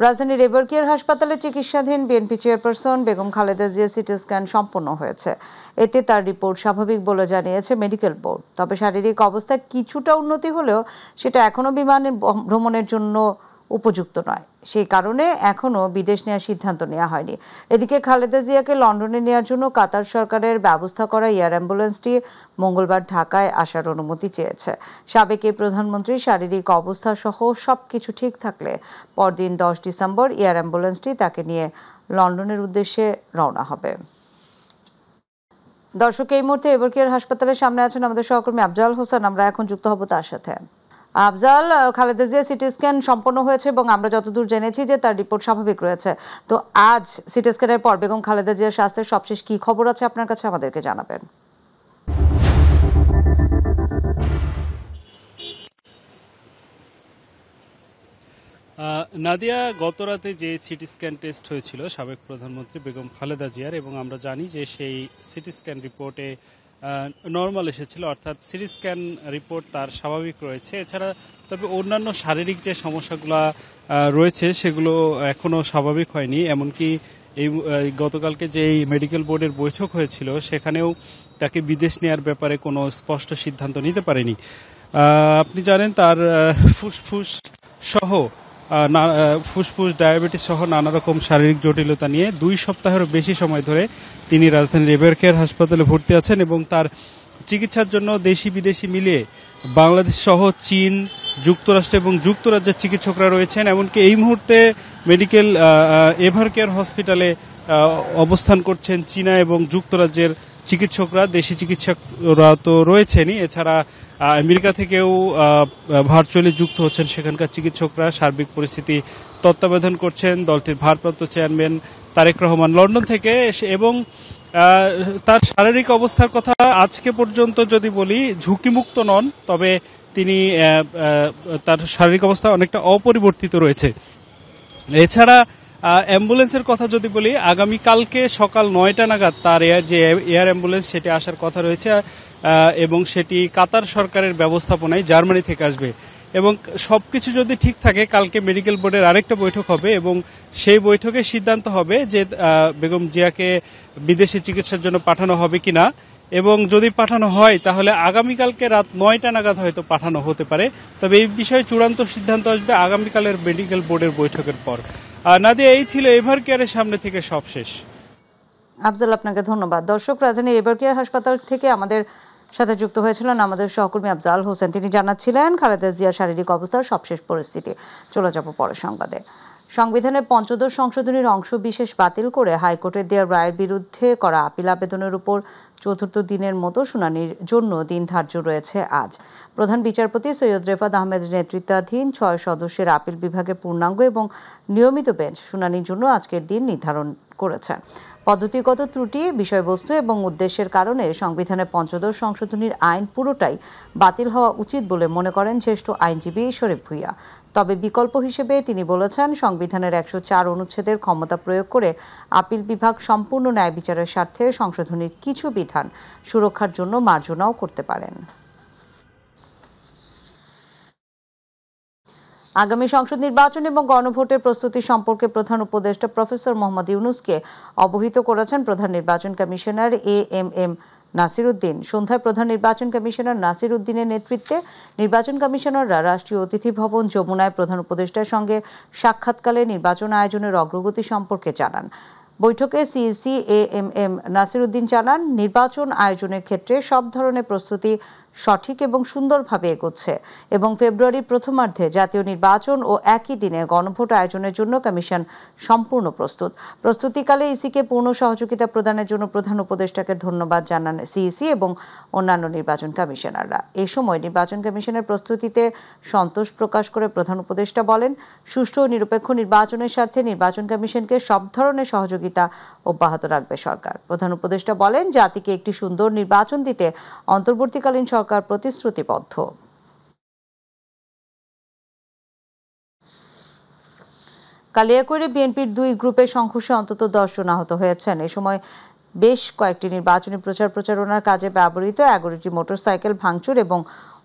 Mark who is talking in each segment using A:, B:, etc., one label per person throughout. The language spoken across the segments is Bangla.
A: রাজধানীর এবারকেয়ার হাসপাতালে চিকিৎসাধীন বিএনপি চেয়ারপারসন বেগম খালেদা জিয়ার সিটি স্ক্যান সম্পন্ন হয়েছে। এতে তার রিপোর্ট স্বাভাবিক বলে জানিয়েছে মেডিকেল বোর্ড। তবে শারীরিক অবস্থায় কিছুটা উন্নতি হলেও সেটা এখনও বিমানে ভ্রমণের জন্য উপযুক্ত নয়। সেই কারণে এখনও বিদেশ নেওয়ার সিদ্ধান্ত নেওয়া হয়নি। এদিকে খালেদা জিয়াকে লন্ডনে নেওয়ার জন্য কাতার সরকারের ব্যবস্থা করা এয়ার অ্যাম্বুলেন্সটি মঙ্গলবার ঢাকায় আসার অনুমতি চেয়েছে। সাবেক এই প্রধানমন্ত্রীর শারীরিক অবস্থা সহ সবকিছু ঠিক থাকলে পরদিন 10 ডিসেম্বর এয়ার অ্যাম্বুলেন্সটি তাকে নিয়ে লন্ডনের উদ্দেশ্যে রওনা হবে। দর্শক, এই মুহূর্তে এবারকেয়ার হাসপাতালের সামনে আছেন আমাদের সহকর্মী আফজাল হোসেন। আমরা এখন যুক্ত হব তার সাথে। আফজাল, খালেদা জিয়া সিটি স্ক্যান সম্পন্ন হয়েছে এবং আমরা যতদূর জেনেছি যে তার রিপোর্ট স্বাভাবিক রয়েছে। তো আজ সিটি স্ক্যানের পর বেগম খালেদা জিয়ার স্বাস্থ্যের সবশেষ কি খবর আছে আপনার কাছে, আমাদেরকে জানাবেন।
B: নাদিয়া, গতরাতে যে সিটি স্ক্যান টেস্ট হয়েছিল সাবেক প্রধানমন্ত্রী বেগম খালেদা জিয়ার, এবং আমরা জানি যে সেই সিটি স্ক্যান রিপোর্টে নর্মাল এসেছিল, অর্থাৎ সিটি স্ক্যান রিপোর্ট তার স্বাভাবিক রয়েছে। এছাড়া তবে অন্যান্য শারীরিক যে সমস্যাগুলো রয়েছে সেগুলো এখনও স্বাভাবিক হয়নি। এমনকি এই গতকালকে যে মেডিকেল বোর্ডের বৈঠক হয়েছিল সেখানেও তাকে বিদেশ নেওয়ার ব্যাপারে কোনো স্পষ্ট সিদ্ধান্ত নিতে পারেনি। আপনি জানেন তার ফুসফুস সহ ফুসফুস ডায়াবেটিস সহ নানা রকম শারীরিক জটিলতা নিয়ে 2 সপ্তাহেরও বেশি সময় ধরে তিনি রাজধানীর এবারকেয়ার হাসপাতালে ভর্তি আছেন এবং তার চিকিৎসার জন্য দেশি বিদেশি মিলিয়ে বাংলাদেশ সহ চীন, যুক্তরাষ্ট্র এবং যুক্তরাজ্যের চিকিৎসকরা রয়েছেন। এমনকি এই মুহূর্তে মেডিকেল এবারকেয়ার হসপিটালে অবস্থান করছেন চীনা এবং যুক্তরাজ্যের চিকিৎসকরা। দেশি চিকিৎসকরা তো রয়েছেনই, এছাড়া আমেরিকা থেকেও ভার্চুয়ালি যুক্ত হচ্ছেন সেখানকার চিকিৎসকরা। সার্বিক পরিস্থিতি তত্ত্বাবধান করছেন দলটির ভারপ্রাপ্ত চেয়ারম্যান তারেক রহমান লন্ডন থেকে। এবং তার শারীরিক অবস্থার কথা আজকে পর্যন্ত যদি বলি, ঝুঁকিমুক্ত নন, তবে তিনি তার শারীরিক অবস্থা অনেকটা অপরিবর্তিত রয়েছে। এছাড়া অ্যাম্বুলেন্সের কথা যদি বলি, আগামীকালকে সকাল 9টা নাগাদ তার যে এয়ার অ্যাম্বুলেন্স সেটি আসার কথা রয়েছে এবং সেটি কাতার সরকারের ব্যবস্থাপনায় জার্মানি থেকে আসবে। এবং সবকিছু যদি ঠিক থাকে, কালকে মেডিকেল বোর্ডের আরেকটা বৈঠক হবে এবং সেই বৈঠকে সিদ্ধান্ত হবে যে বেগম জিয়াকে বিদেশে চিকিৎসার জন্য পাঠানো হবে কিনা, এবং যদি পাঠানো হয় তাহলে আগামীকালকে রাত 9টা নাগাদ হয়তো পাঠানো হতে পারে। তবে এই বিষয়ে চূড়ান্ত সিদ্ধান্ত আসবে আগামীকালের মেডিকেল বোর্ডের বৈঠকের পর। নাদিয়া, এই ছিল এবারকেয়ারের সামনে থেকে সবশেষ।
A: আফজাল, আপনাকে ধন্যবাদ। দর্শক, রাজধানীর এবারকেয়ার হাসপাতাল থেকে আমাদের সাথে যুক্ত হয়েছিলেন আমাদের সহকর্মী আফজাল হোসেন। তিনি জানাচ্ছিলেন খালেদা জিয়ার শারীরিক অবস্থার সবশেষ পরিস্থিতি। চলে যাব পরের সংবাদে। সংবিধানের 15 সংশোধনীর অংশ বিশেষ বাতিল করে হাইকোর্টের দেওয়া রায়ের বিরুদ্ধে করা আপিল আবেদনের উপর চতুর্থ দিনের মতো শুনানির জন্য দিন ধার্য রয়েছে আজ। প্রধান বিচারপতি সৈয়দ রেফাত আহমেদ নেতৃত্বাধীন 6 সদস্যের আপিল বিভাগের পূর্ণাঙ্গ এবং নিয়মিত বেঞ্চ শুনানির জন্য আজকের দিন নির্ধারণ করেছে। পদ্ধতিগত ত্রুটি, বিষয়বস্তু এবং উদ্দেশ্যের কারণে সংবিধানের 15 সংশোধনীর আইন পুরোটাই বাতিল হওয়া উচিত বলে মনে করেন জ্যেষ্ঠ আইনজীবী শরীফ ভূঁইয়া। তবে বিকল্প হিসেবে তিনি বলেছেন, সংবিধানের 104 অনুচ্ছেদের ক্ষমতা প্রয়োগ করে আপিল বিভাগ সম্পূর্ণ ন্যায় বিচারের স্বার্থে সংশোধনীর কিছু বিধান সুরক্ষার জন্য মার্জনাও করতে পারেন। আগামী সংসদ নির্বাচন এবং গণভোটের প্রস্তুতি সম্পর্কে প্রধান উপদেষ্টা প্রফেসর মোহাম্মদ ইউনূসকে অবহিত করেছেন প্রধান নির্বাচন কমিশনার এএমএম নাসির উদ্দিন। সন্ধ্যায় প্রধান নির্বাচন কমিশনার নাসির উদ্দিনের নেতৃত্বে নির্বাচন কমিশনাররা রাষ্ট্রীয় অতিথি ভবন যমুনায় প্রধান উপদেষ্টার সঙ্গে সাক্ষাৎকালে নির্বাচন আয়োজনের অগ্রগতি সম্পর্কে জানান। বৈঠকে সিইসি এএমএম নাসির উদ্দিন জানান, নির্বাচন আয়োজনের ক্ষেত্রে সব ধরনের প্রস্তুতি সঠিক এবং সুন্দরভাবে এগোচ্ছে এবং ফেব্রুয়ারির প্রথমার্ধে জাতীয় নির্বাচন ও একই দিনে গণভোট আয়োজনের জন্য কমিশন সম্পূর্ণ প্রস্তুত। প্রস্তুতিকালে ইসিকে পূর্ণ সহযোগিতা প্রদানের জন্য প্রধান উপদেষ্টাকে ধন্যবাদ জানান সিইসি এবং অন্যান্য নির্বাচন কমিশনাররা। এ সময় নির্বাচন কমিশনের প্রস্তুতিতে সন্তোষ প্রকাশ করে প্রধান উপদেষ্টা বলেন, সুষ্ঠু ও নিরপেক্ষ নির্বাচনের স্বার্থে নির্বাচন কমিশনকে সব ধরনের সহযোগিতা অব্যাহত রাখবে সরকার। প্রধান উপদেষ্টা বলেন, জাতিকে একটি সুন্দর নির্বাচন দিতে অন্তর্বর্তীকালীন সরকার প্রতিশ্রুতিবদ্ধ। কালিয়াকৈরে বিএনপির 2 গ্রুপের সংঘর্ষে অন্তত 10 জন আহত হয়েছেন। এ সময় বেশ কয়েকটি নির্বাচনী প্রচারণার কাজে ব্যবহৃত 11টি মোটরসাইকেল ভাঙচুর এবং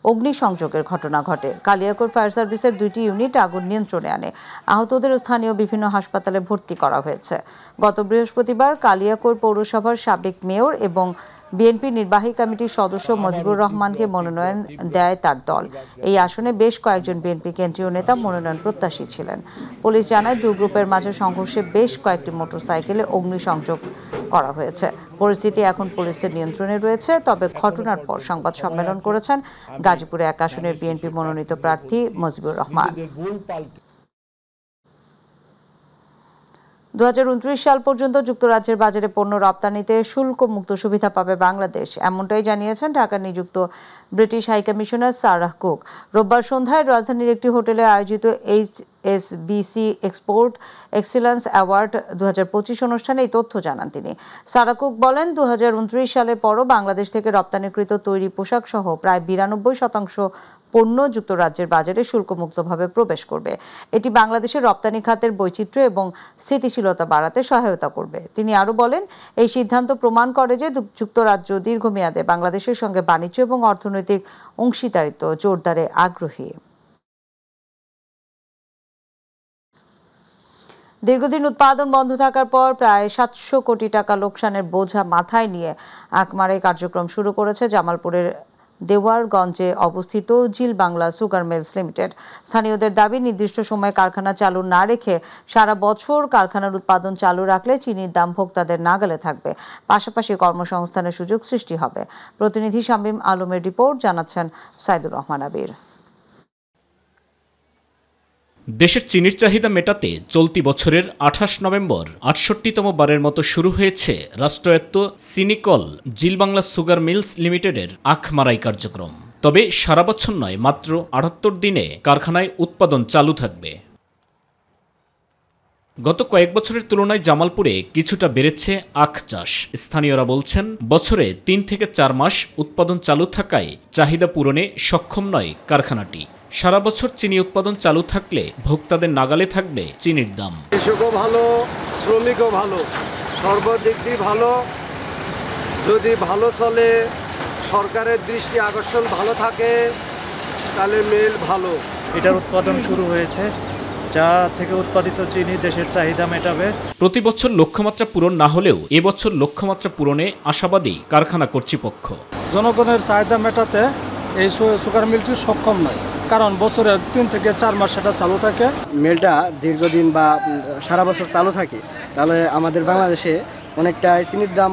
A: অগ্নিসংযোগের ঘটনা ঘটে। কালিয়াকৈর ফায়ার সার্ভিসের 2টি ইউনিট আগুন নিয়ন্ত্রণে আনে। আহতদের স্থানীয় বিভিন্ন হাসপাতালে ভর্তি করা হয়েছে। গত বৃহস্পতিবার কালিয়াকৈর পৌরসভার সাবেক মেয়র এবং বিএনপি নির্বাহী কমিটির সদস্য মজিবুর রহমানকে মনোনয়ন দেয় তার দল। এই আসনে বেশ কয়েকজন বিএনপি কেন্দ্রীয় নেতা মনোনয়ন প্রত্যাশী ছিলেন। পুলিশ জানায় দুই গ্রুপের মাঝে সংঘর্ষে বেশ কয়েকটি মোটরসাইকেলে অগ্নিসংযোগ করা হয়েছে। পরিস্থিতি এখন পুলিশের নিয়ন্ত্রণে রয়েছে। তবে ঘটনার পর সংবাদ সম্মেলন করেছেন গাজীপুরে 1 আসনের বিএনপি মনোনীত প্রার্থী মজিবুর রহমান। 2029 সাল পর্যন্ত যুক্তরাজ্যের বাজারে পণ্য রপ্তানিতে শুল্ক মুক্ত সুবিধা পাবে বাংলাদেশ, এমনটাই জানিয়েছেন ঢাকা নিযুক্ত ব্রিটিশ হাইকমিশনার সারাহ কুক। রোববার সন্ধ্যায় রাজধানীর একটি হোটেলে আয়োজিত HSBC এক্সপোর্ট এক্সিলেন্স অ্যাওয়ার্ড 2025 অনুষ্ঠানে এই তথ্য জানান তিনি। সারাহ কুক বলেন, 2029 সালের পরও বাংলাদেশ থেকে রপ্তানিকৃত তৈরি পোশাক সহ প্রায় 92% পণ্য যুক্তরাজ্যের বাজারে শুল্কমুক্তভাবে প্রবেশ করবে। এটি বাংলাদেশের রপ্তানি খাতের বৈচিত্র্য এবং স্থিতিশীলতা বাড়াতে সহায়তা করবে। তিনি আরও বলেন, এই সিদ্ধান্ত প্রমাণ করে যে যুক্তরাজ্য দীর্ঘমেয়াদে বাংলাদেশের সঙ্গে বাণিজ্য এবং অর্থনৈতিক অংশীদারিত্ব জোরদারে আগ্রহী। দীর্ঘদিন উৎপাদন বন্ধ থাকার পর প্রায় 700 কোটি টাকা লোকসানের বোঝা মাথায় নিয়ে আখমারাই কার্যক্রম শুরু করেছে জামালপুরের দেওয়ারগঞ্জে অবস্থিত জিল বাংলা সুগার মিলস লিমিটেড। স্থানীয়দের দাবি, নির্দিষ্ট সময়ে কারখানা চালু না রেখে সারা বছর কারখানার উৎপাদন চালু রাখলে চিনির দাম ভোক্তাদের নাগালে থাকবে, পাশাপাশি কর্মসংস্থানের সুযোগ সৃষ্টি হবে। প্রতিনিধি শামীম আলমের রিপোর্ট, জানাচ্ছেন সাইদুর রহমান আবির।
C: দেশের চিনির চাহিদা মেটাতে চলতি বছরের 28 নভেম্বর 68তম বারের মতো শুরু হয়েছে রাষ্ট্রায়ত্ত চিনিকল জিল বাংলা সুগার মিলস লিমিটেডের আখমারাই কার্যক্রম। তবে সারা বছর নয়, মাত্র 78 দিনে কারখানায় উৎপাদন চালু থাকবে। গত কয়েক বছরের তুলনায় জামালপুরে কিছুটা বেড়েছে আখ চাষ। স্থানীয়রা বলছেন, বছরে 3 থেকে 4 মাস উৎপাদন চালু থাকায় চাহিদা পূরণে সক্ষম নয় কারখানাটি। সারা বছর চিনি উৎপাদন চালু থাকলে ভোক্তাদের নাগালে থাকবে চিনির দাম।
D: কৃষকও ভালো, শ্রমিকও ভালো, সর্বদিক দিয়ে ভালো। যদি ভালো চলে, সরকারের দৃষ্টি আকর্ষণ ভালো থাকে, তাহলে মিল ভালো।
E: এটার উৎপাদন শুরু হয়েছে, যা থেকে উৎপাদিত চিনি দেশের চাহিদা মেটাবে।
C: প্রতি বছর লক্ষ্যমাত্রা পূরণ না হলেও এবছর লক্ষ্যমাত্রা পূরণে আশাবাদী কারখানা কর্তৃপক্ষ।
F: জনগণের চাহিদা মেটাতে এই সুগার মিলটি সক্ষম নয়, কারণ বছরের 3 থেকে 4 মাস সেটা চালু থাকে।
G: মিলটা দীর্ঘদিন বা সারা বছর চালু থাকে, তাহলে আমাদের বাংলাদেশে অনেকটা চিনির দাম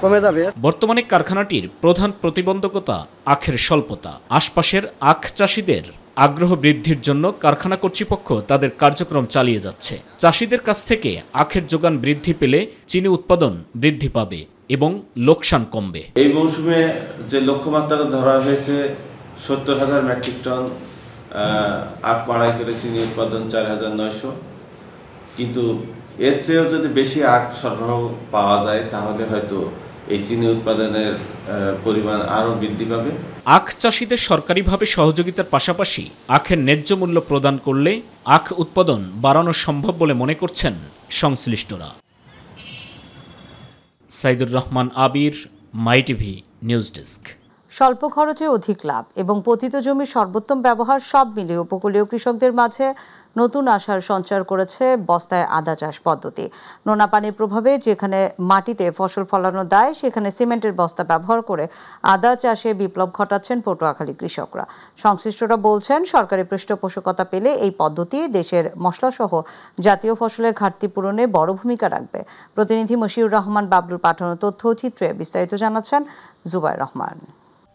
G: কমে যাবে।
C: বর্তমানে কারখানাটির প্রধান প্রতিবন্ধকতা আখের স্বল্পতা। আশপাশের আখ চাষিদের আগ্রহ বৃদ্ধির জন্য কারখানা কর্তৃপক্ষ তাদের কার্যক্রম চালিয়ে যাচ্ছে। চাষিদের কাছ থেকে আখের যোগান বৃদ্ধি পেলে চিনি উৎপাদন বৃদ্ধি পাবে এবং লোকসান কমবে।
H: এই মৌসুমে যে লক্ষ্যমাত্রা ধরা হয়েছে 70,000 মেট্রিক টন আখ মাড়াই করে চিনি উৎপাদন 4,900, কিন্তু এর চেয়েও যদি বেশি আখ সরবরাহ পাওয়া যায় তাহলে হয়তো এই চিনি উৎপাদনের পরিমাণ আরও বৃদ্ধি পাবে।
C: আখ চাষিদের সরকারিভাবে সহযোগিতার পাশাপাশি আখের ন্যায্য মূল্য প্রদান করলে আখ উৎপাদন বাড়ানো সম্ভব বলে মনে করছেন সংশ্লিষ্টরা। সাইদুর রহমান আবির, মাই টিভি নিউজ ডেস্ক।
A: স্বল্প খরচে অধিক লাভ এবং পতিত জমির সর্বোত্তম ব্যবহার সব মিলিয়ে উপকূলীয় কৃষকদের মাঝে নতুন আশার সঞ্চার করেছে বস্তায় আদা চাষ পদ্ধতি। নোনা পানির প্রভাবে যেখানে মাটিতে ফসল ফলানো দায়, সেখানে সিমেন্টের বস্তা ব্যবহার করে আদা চাষে বিপ্লব ঘটাচ্ছেন পটুয়াখালী কৃষকরা। সংশ্লিষ্টরা বলছেন, সরকারি পৃষ্ঠপোষকতা পেলে এই পদ্ধতি দেশের মশলাসহ জাতীয় ফসলের ঘাটতি পূরণে বড় ভূমিকা রাখবে। প্রতিনিধি মশিউর রহমান বাবলুর পাঠানো তথ্যচিত্রে বিস্তারিত জানাচ্ছেন জুবাইর রহমান।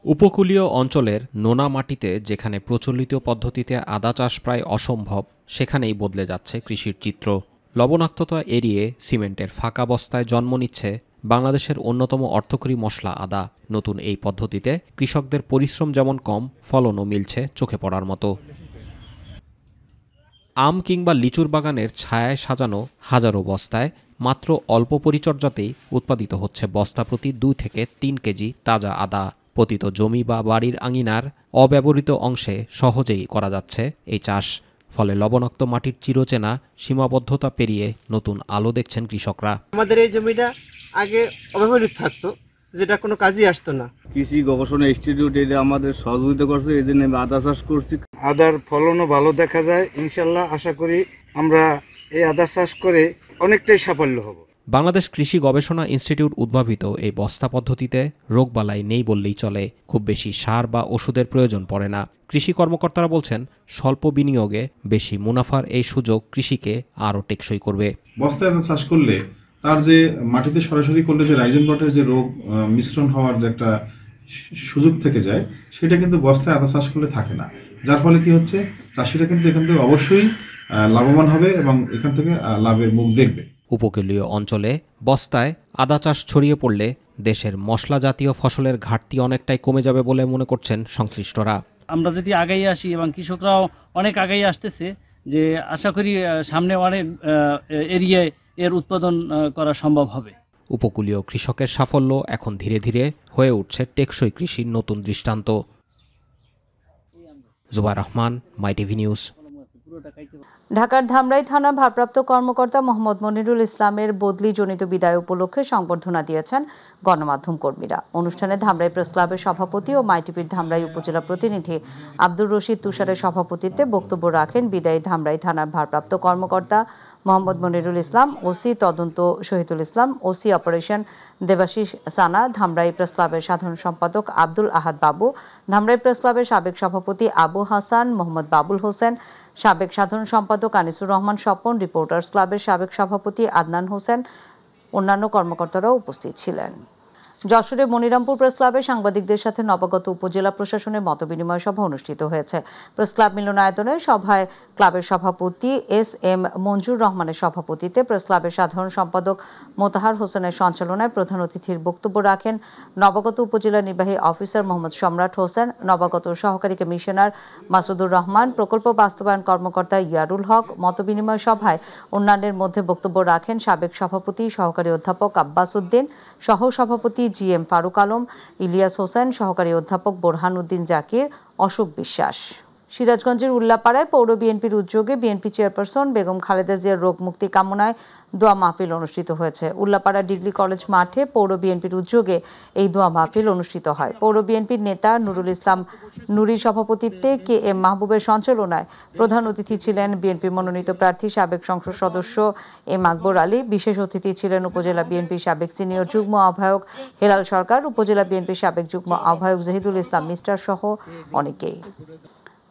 I: উপকূলীয় অঞ্চলের নোনা মাটিতে যেখানে প্রচলিত পদ্ধতিতে আদা চাষ প্রায় অসম্ভব, সেখানেই বদলে যাচ্ছে কৃষির চিত্র। লবণাক্ততা এড়িয়ে সিমেন্টের ফাঁকা বস্তায় জন্ম নিচ্ছে বাংলাদেশের অন্যতম অর্থকরী মশলা আদা। নতুন এই পদ্ধতিতে কৃষকদের পরিশ্রম যেমন কম, ফলনও মিলছে চোখে পড়ার মতো। আম কিংবা লিচুর বাগানের ছায়ায় সাজানো হাজারো বস্তায় মাত্র অল্প পরিচর্যাতেই উৎপাদিত হচ্ছে বস্তা প্রতি 2 থেকে 3 কেজি তাজা আদা। পতিত জমি বা বাড়ির আঙিনার অব্যবহৃত অংশে সহজেই করা যাচ্ছে এই চাষ। ফলে লবণাক্ত মাটির চিরচেনা সীমাবদ্ধতা পেরিয়ে নতুন আলো দেখছেন কৃষকরা।
G: আমাদের এই জমিটা আগে অব্যবহৃত থাকতো,
J: যেটা কোনো কাজই আসতো না।
K: কৃষি গবেষণা ইনস্টিটিউট এটা আমাদের সহযোগিতা করছে, এই জন্য আমি আদা চাষ করছি।
L: আদার ফলনও ভালো দেখা যায়। ইনশাল্লাহ আশা করি আমরা এই আদা চাষ করে অনেকটাই সাফল্য হব।
I: বাংলাদেশ কৃষি গবেষণা ইনস্টিটিউট উদ্ভাবিত এই বস্তা পদ্ধতিতে রোগবালাই নেই বললেই চলে। খুব বেশি সার বা ওষুধের প্রয়োজন পড়ে না। কৃষি কর্মকর্তারা বলছেন, স্বল্প বিনিয়োগে বেশি মুনাফার এই সুযোগ কৃষিকে আরও টেকসই করবে।
M: বস্তায় আদা চাষ করলে তার যে মাটিতে সরাসরি করলে যে রাইজেন রটের যে রোগ মিশ্রণ হওয়ার যে একটা সুযোগ থেকে যায়, সেটা কিন্তু বস্তায় আদা চাষ করলে থাকে না। যার ফলে কি হচ্ছে, চাষিরা কিন্তু এখান থেকে অবশ্যই লাভবান হবে এবং এখান থেকে লাভের মুখ দেখবে।
I: উপকূলীয় অঞ্চলে বস্তায় আদা চাষ ছড়িয়ে পড়লে দেশের মশলা জাতীয় ফসলের ঘাটতি অনেকটাই কমে যাবে বলে মনে করছেন সংশ্লিষ্টরা।
N: আমরা যদি আগেই আসি এবং কৃষকরাও অনেক আগেই আসতেছে, যে আশা করি সামনে অনেক এরিয়ায় এর উৎপাদন করা সম্ভব হবে।
I: উপকূলীয় কৃষকের সাফল্য এখন ধীরে ধীরে হয়ে উঠছে টেকসই কৃষির নতুন দৃষ্টান্ত। জুবাইর রহমান, মাই টিভি নিউজ।
A: ঢাকার ধামরাই থানার ভারপ্রাপ্ত কর্মকর্তা মোহাম্মদ মনিরুল ইসলামের বদলিজনিত বিদায় উপলক্ষে সংবর্ধনা দিয়েছেন গণমাধ্যম কর্মীরা। অনুষ্ঠানে ধামরাই প্রেস ক্লাবের সভাপতি ও মাইটিভির ধামরাই উপজেলা প্রতিনিধি আব্দুর রশিদ তুষারের সভাপতিত্বে বক্তব্য রাখেন বিদায়ী ধামরাই থানার ভারপ্রাপ্ত কর্মকর্তা মোহাম্মদ মনিরুল ইসলাম, ওসি তদন্ত শহীদুল ইসলাম, ওসি অপারেশন দেবাশিস সানা, ধামরাই প্রেস ক্লাবের সাধারণ সম্পাদক আব্দুল আহাদ বাবু, ধামরাই প্রেস ক্লাবের সাবেক সভাপতি আবু হাসান, মোহাম্মদ বাবুল হোসেন, সাবেক সাধারণ সম্পাদক আনিসুর রহমান স্বপন, রিপোর্টার্স ক্লাবের সাবেক সভাপতি আদনান হোসেন, অন্যান্য কর্মকর্তারাও উপস্থিত ছিলেন। যশোরে মনিরামপুর প্রেস ক্লাবে সাংবাদিকদের সাথে নবাগত উপজেলা প্রশাসনের মতবিনিময় সভা অনুষ্ঠিত হয়েছে। প্রেস ক্লাব মিলনায়তনে সভায় ক্লাবের সভাপতি এস.এম. মঞ্জুর রহমানের সভাপতিত্বে প্রেস ক্লাবের সাধারণ সম্পাদক মোতাহার হোসেনের সঞ্চালনায় প্রধান অতিথির বক্তব্য রাখেন নবাগত উপজেলা নির্বাহী অফিসার মোহাম্মদ সম্রাট হোসেন, নবাগত সহকারী কমিশনার মাসুদুর রহমান, প্রকল্প বাস্তবায়ন কর্মকর্তা ইয়ারুল হক। মতবিনিময় সভায় অন্যান্যের মধ্যে বক্তব্য রাখেন সাবেক সভাপতি সহকারী অধ্যাপক আব্বাস উদ্দিন, সহ সভাপতি জি.এম. ফারুক আলম, ইলিয়াস হোসেন, সহকারী অধ্যাপক বোরহান উদ্দিন জাকির, অশোক বিশ্বাস। সিরাজগঞ্জের উল্লাপাড়ায় পৌর বিএনপির উদ্যোগে বিএনপি চেয়ারপারসন বেগম খালেদা জিয়ার রোগ মুক্তি কামনায় দোয়া মাহফিল অনুষ্ঠিত হয়েছে। উল্লাপাড়া ডিগ্রি কলেজ মাঠে পৌর বিএনপির উদ্যোগে এই দোয়া মাহফিল অনুষ্ঠিত হয়। পৌর বিএনপির নেতা নুরুল ইসলাম নুরির সভাপতিত্বে কে.এম. মাহবুবের সঞ্চালনায় প্রধান অতিথি ছিলেন বিএনপি মনোনীত প্রার্থী সাবেক সংসদ সদস্য এম আকবর আলী। বিশেষ অতিথি ছিলেন উপজেলা বিএনপির সাবেক সিনিয়র যুগ্ম আহ্বায়ক হেলাল সরকার, উপজেলা বিএনপির সাবেক যুগ্ম আহ্বায়ক জাহিদুল ইসলাম মিস্টার সহ অনেকেই।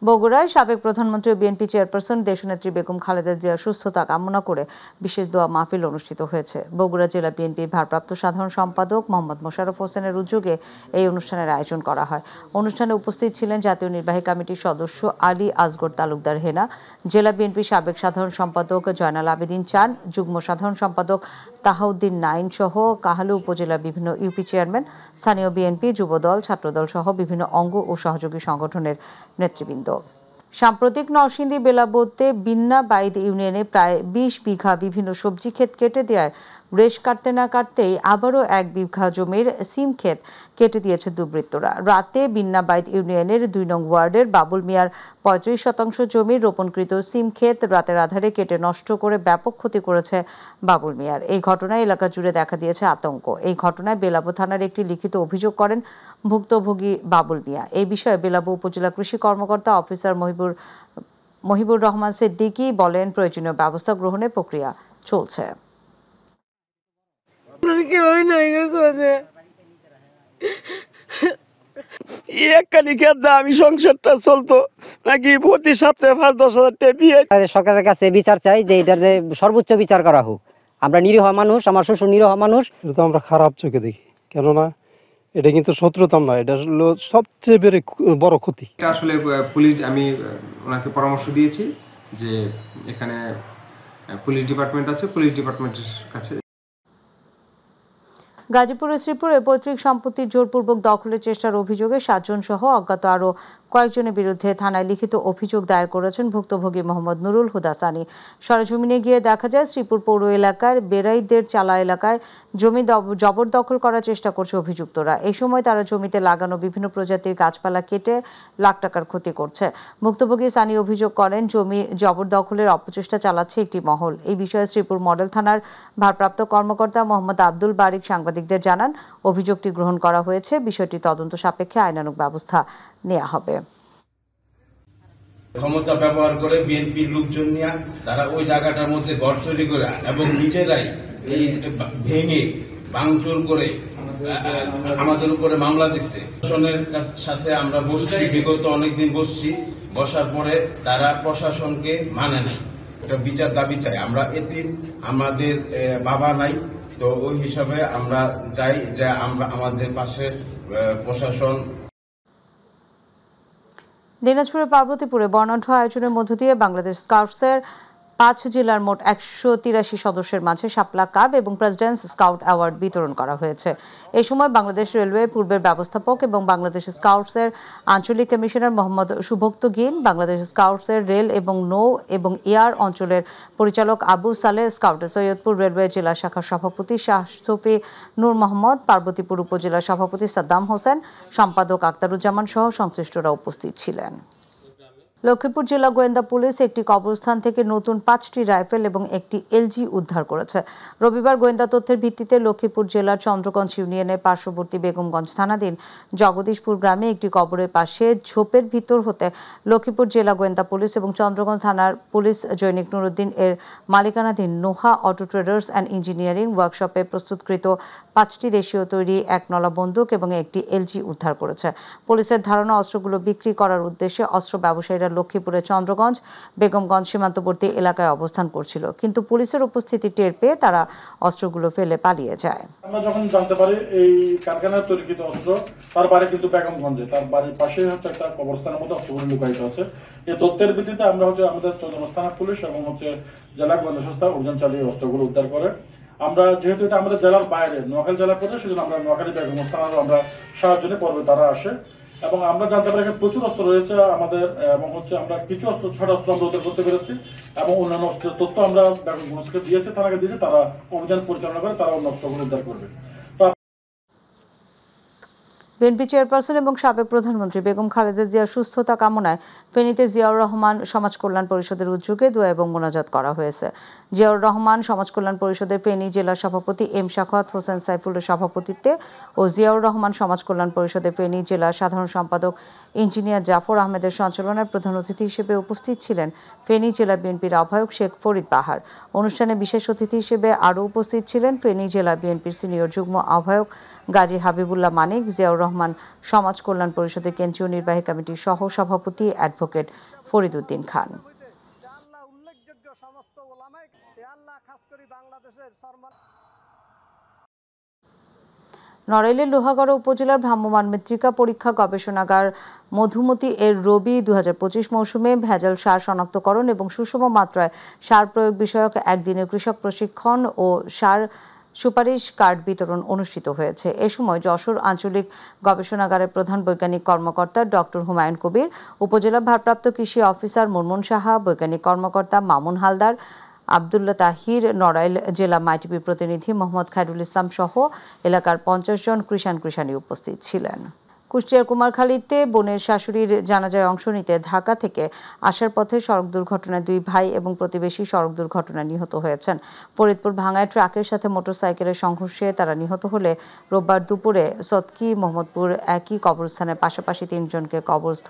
A: বগুড়ায় সাবেক প্রধানমন্ত্রী ও বিএনপি চেয়ারপারসন দেশনেত্রী বেগম খালেদা জিয়ার সুস্থতা কামনা করে বিশেষ দোয়া মাহফিল অনুষ্ঠিত হয়েছে। বগুড়া জেলা বিএনপির ভারপ্রাপ্ত সাধারণ সম্পাদক মোহাম্মদ মোশাররফ হোসেনের উদ্যোগে এই অনুষ্ঠানের আয়োজন করা হয়। অনুষ্ঠানে উপস্থিত ছিলেন জাতীয় নির্বাহী কমিটির সদস্য আলী আসগর তালুকদার হেনা, জেলা বিএনপির সাবেক সাধারণ সম্পাদক জয়নাল আবেদিন চান, যুগ্ম সাধারণ সম্পাদক তাহাউদ্দিন নাইন সহ কাহালু উপজেলার বিভিন্ন ইউপি চেয়ারম্যান, স্থানীয় বিএনপি, যুবদল, ছাত্রদল সহ বিভিন্ন অঙ্গ ও সহযোগী সংগঠনের নেতৃবৃন্দ। সাম্প্রতিক নরসিংদী বেলাবতে বিন্না বাইদ ইউনিয়নে প্রায় 20 বিঘা বিভিন্ন সবজি ক্ষেত কেটে দেওয়ার রেশ কাটতে না কাটতেই আবারও 1 বিঘা জমির সিম ক্ষেত কেটে দিয়েছে দুর্বৃত্তরা। রাতে বিন্না বাইদ ইউনিয়নের 2 নং ওয়ার্ডের বাবুল মিয়ার 35% জমির রোপণকৃত সিম ক্ষেত রাতের আধারে কেটে নষ্ট করে ব্যাপক ক্ষতি করেছে বাবুল মিয়ার। এই ঘটনায় এলাকা জুড়ে দেখা দিয়েছে আতঙ্ক। এই ঘটনায় বেলাবো থানার একটি লিখিত অভিযোগ করেন ভুক্তভোগী বাবুল মিয়া। এই বিষয়ে বেলাবো উপজেলা কৃষি কর্মকর্তা অফিসার মহিবুর রহমান সিদ্দিকী বলেন, প্রয়োজনীয় ব্যবস্থা গ্রহণের প্রক্রিয়া চলছে।
O: আমি সংসারটা চলতো নাকি প্রতি সপ্তাহে 5-10 হাজার টাকা দিয়ে
P: সরকারের কাছে বিচার চাই যে এটার যে সর্বোচ্চ বিচার করা হোক। আমরা নিরীহ মানুষ, আমার শ্বশুর নিরীহ মানুষ।
Q: এটা তো আমরা খারাপ চোখে দেখি, কেননা এটা কিন্তু শত্রুতা নয়, এটা হলো সবচেয়ে বড় ক্ষতি।
R: এটা আসলে পুলিশ, আমি ওনাকে পরামর্শ দিয়েছি যে এখানে পুলিশ ডিপার্টমেন্ট আছে, পুলিশ ডিপার্টমেন্টের কাছে।
A: গাজীপুর ও শ্রীপুরে পৈতৃক সম্পত্তির জোরপূর্বক দখলের চেষ্টার অভিযোগে 7 জন সহ অজ্ঞাত আরও কয়েকজনের বিরুদ্ধে থানায় লিখিত অভিযোগ দায়ের করেছেন ভুক্তভোগী মোহাম্মদ নুরুল হুদা সানি। সরেজমিনে গিয়ে দেখা যায় শ্রীপুর পৌর এলাকার বেরাইদের চালা এলাকায় জমি জবরদখল করার চেষ্টা করছে অভিযুক্তরা। এই সময় তারা জমিতে লাগানো বিভিন্ন প্রজাতির গাছপালা কেটে লাখ টাকার ক্ষতি করছে। ভুক্তভোগী সানি অভিযোগ করেন জমি জবরদখলের অপচেষ্টা চালাচ্ছে একটি মহল। এই বিষয়ে শ্রীপুর মডেল থানার ভারপ্রাপ্ত কর্মকর্তা মোহাম্মদ আব্দুল বারিক সাংবাদিকদের জানান, অভিযোগটি গ্রহণ করা হয়েছে, বিষয়টি তদন্ত সাপেক্ষে আইনানুগ ব্যবস্থা নেওয়া হবে।
J: ক্ষমতা ব্যবহার করে বিএনপির লোকজন নিয়ে তারা ওই জায়গাটার মধ্যে ঘর তৈরি করে এবং নিজেরাই এই ভেঙে ভাঙচুর করে আমাদের উপরে মামলা দিচ্ছে। প্রশাসনের সাথে আমরা বসছি, বিগত অনেকদিন বসছি, বসার পরে তারা প্রশাসনকে মানে নাই। একটা বিচার দাবি চাই। আমরা এতিম, আমাদের বাবা নাই, তো ওই হিসাবে আমরা চাই যে আমরা আমাদের পাশে প্রশাসন।
A: দিনাজপুরের পার্বতীপুরে বর্ণাঢ্য আয়োজনের মধ্য দিয়ে বাংলাদেশ স্কাউটসের 5 জেলার মোট 183 সদস্যের মাঝে শাপলা কাপ এবং প্রেসিডেন্টস স্কাউট অ্যাওয়ার্ড বিতরণ করা হয়েছে। এই সময় বাংলাদেশ রেলওয়ে পূর্বের ব্যবস্থাপক এবং বাংলাদেশ স্কাউটসের আঞ্চলিক কমিশনার মোহাম্মদ সুভক্ত গিন, বাংলাদেশ স্কাউটসের রেল এবং নৌ এবং এয়ার অঞ্চলের পরিচালক আবু সালেহ, স্কাউট সৈয়দপুর রেলওয়ে জেলা শাখার সভাপতি শাহ সফি নূর মোহাম্মদ, পার্বতীপুর উপজেলা সভাপতি সাদ্দাম হোসেন, সম্পাদক আক্তারুজ্জামান সহ সংশ্লিষ্টরা উপস্থিত ছিলেন। লক্ষ্মীপুর জেলা গোয়েন্দা পুলিশ একটি কবরস্থান থেকে নতুন 5টি রাইফেল এবং একটি এলজি উদ্ধার করেছে। রবিবার গোয়েন্দা তথ্যের ভিত্তিতে লক্ষ্মীপুর জেলার চন্দ্রগঞ্জ ইউনিয়নের পার্শ্ববর্তী বেগমগঞ্জ থানাধীন জগদীশপুর গ্রামে একটি কবরের পাশে ঝোপের ভিতর হতে লক্ষ্মীপুর জেলা গোয়েন্দা পুলিশ এবং চন্দ্রগঞ্জ থানার পুলিশ জৈনিক নুরুদ্দিন এর মালিকানাধীন Noha auto traders and engineering ওয়ার্কশপে প্রস্তুতকৃত 5টি দেশীয় তৈরি 1 নলা বন্দুক এবং একটি এলজি উদ্ধার করেছে। পুলিশের ধারণা অস্ত্রগুলো বিক্রি করার উদ্দেশ্যে অস্ত্র ব্যবসায়ীরা লক্ষ্মীপুরের চন্দ্রগঞ্জ বেগমগঞ্জ সীমান্তবর্তী এলাকায় অবস্থান করছিল, কিন্তু পুলিশের উপস্থিতি টের পেয়ে তারা অস্ত্রগুলো ফেলে পালিয়ে যায়।
S: আমরা যখন জানতে পারি এই কারখানায় তৈরিকৃত অস্ত্র তার বাড়ি কিন্তু বেগমগঞ্জে, তার বাড়ির পাশে হচ্ছে একটা কবরস্থানের মধ্যে অস্ত্রগুলো লুকায়িত আছে। এই তথ্যের ভিত্তিতে আমরা আমাদের চন্দ্রগঞ্জ থানা পুলিশ এবং জেলা গোয়েন্দা সংস্থা অভিযান চালিয়ে অস্ত্রগুলো উদ্ধার করে। আমরা যেহেতু এটা আমাদের জেলার বাইরে নোয়াখালী জেলা পড়ে, সেজন্য আমরা নোয়াখালী বেগমগঞ্জ থানারও আমরা সাহায্যে পর্বে তারা আসে এবং আমরা জানতে পারি এখানে প্রচুর অস্ত্র রয়েছে আমাদের এবং আমরা কিছু অস্ত্র 6টা অস্ত্র আমরা উদ্ধার করতে পেরেছি এবং অন্যান্য অস্ত্রের তথ্য আমরা বেগমগঞ্জকে দিয়েছি, থানাকে দিয়েছি, তারা অভিযান পরিচালনা করে তারা অন্য অস্ত্রগুলো উদ্ধার করবে।
A: বিএনপি চেয়ারপারসন এবং সাবেক প্রধানমন্ত্রী বেগম খালেদা জিয়ার সুস্থতা কামনায় ফেনীতে জিয়াউর রহমান সমাজ কল্যাণ পরিষদের উদ্যোগে দোয়া এবং মোনাজাত করা হয়েছে। জিয়াউর রহমান সমাজ কল্যাণ পরিষদের ফেনী জেলা সভাপতি এম শাখাওয়াত হোসেন সাইফুলের সভাপতিত্বে ও জিয়াউর রহমান সমাজ কল্যাণ পরিষদের ফেনী জেলা সাধারণ সম্পাদক ইঞ্জিনিয়ার জাফর আহমেদের সঞ্চালনায় প্রধান অতিথি হিসেবে উপস্থিত ছিলেন ফেনী জেলা বিএনপির আহ্বায়ক শেখ ফরিদ বাহার। অনুষ্ঠানে বিশেষ অতিথি হিসেবে আরও উপস্থিত ছিলেন ফেনী জেলা বিএনপির সিনিয়র যুগ্ম আহ্বায়ক গাজী হাবিবুল্লাহ মানিক, জিয়াউর রহমান সমাজ কল্যাণ পরিষদের কেন্দ্রীয় নির্বাহী কমিটির সহ সভাপতি অ্যাডভোকেট ফরিদ উদ্দিন খান। নড়াইলের লোহাগড়া উপজেলার ভ্রাম্যমাণ মৃত্তিকা পরীক্ষা গবেষণাগার মধুমতি এর রবি 2025 মৌসুমে ভেজাল সার শনাক্তকরণ এবং সুষম মাত্রায় সার প্রয়োগ বিষয়ক একদিনের কৃষক প্রশিক্ষণ ও সার সুপারিশ কার্ড বিতরণ অনুষ্ঠিত হয়েছে। এ সময় যশোর আঞ্চলিক গবেষণাগারের প্রধান বৈজ্ঞানিক কর্মকর্তা ডক্টর হুমায়ুন কবির, উপজেলা ভারপ্রাপ্ত কৃষি অফিসার মুনমুন সাহা, বৈজ্ঞানিক কর্মকর্তা মামুন হালদার, আব্দুল্লাহ তাহির, নড়াইল জেলা মাইটিপি প্রতিনিধি মোহাম্মদ খায়রুল ইসলাম সহ এলাকার 50 জন কৃষাণী উপস্থিত ছিলেন। কুষ্টিয়ার কুমারখালীতে বোনের শাশুড়ির জানাজায় অংশ নিতে ঢাকা থেকে আসার পথে সড়ক দুর্ঘটনায় 2 ভাই এবং প্রতিবেশী সড়ক দুর্ঘটনায় নিহত হয়েছেন। ফরিদপুর ভাঙ্গায় ট্রাকের সাথে মোটরসাইকেলের সংঘর্ষে তারা নিহত হলে রোববার দুপুরে সৎকি মোহাম্মদপুর একই কবরস্থানের পাশাপাশি 3 জনকে কবরস্থ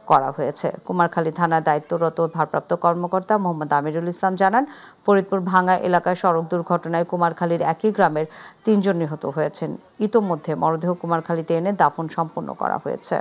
A: করা হয়েছে। কুমারখালী থানার দায়িত্বরত ভারপ্রাপ্ত কর্মকর্তা মোহাম্মদ আমিরুল ইসলাম জানান, ফরিদপুর ভাঙ্গা এলাকায় সড়ক দুর্ঘটনায় কুমারখালীর একই গ্রামের 3 জন নিহত হয়েছেন। ইতোমধ্যে মরদেহ কুমারখালীতে এনে দাফন সম্পন্ন করা হয়েছে।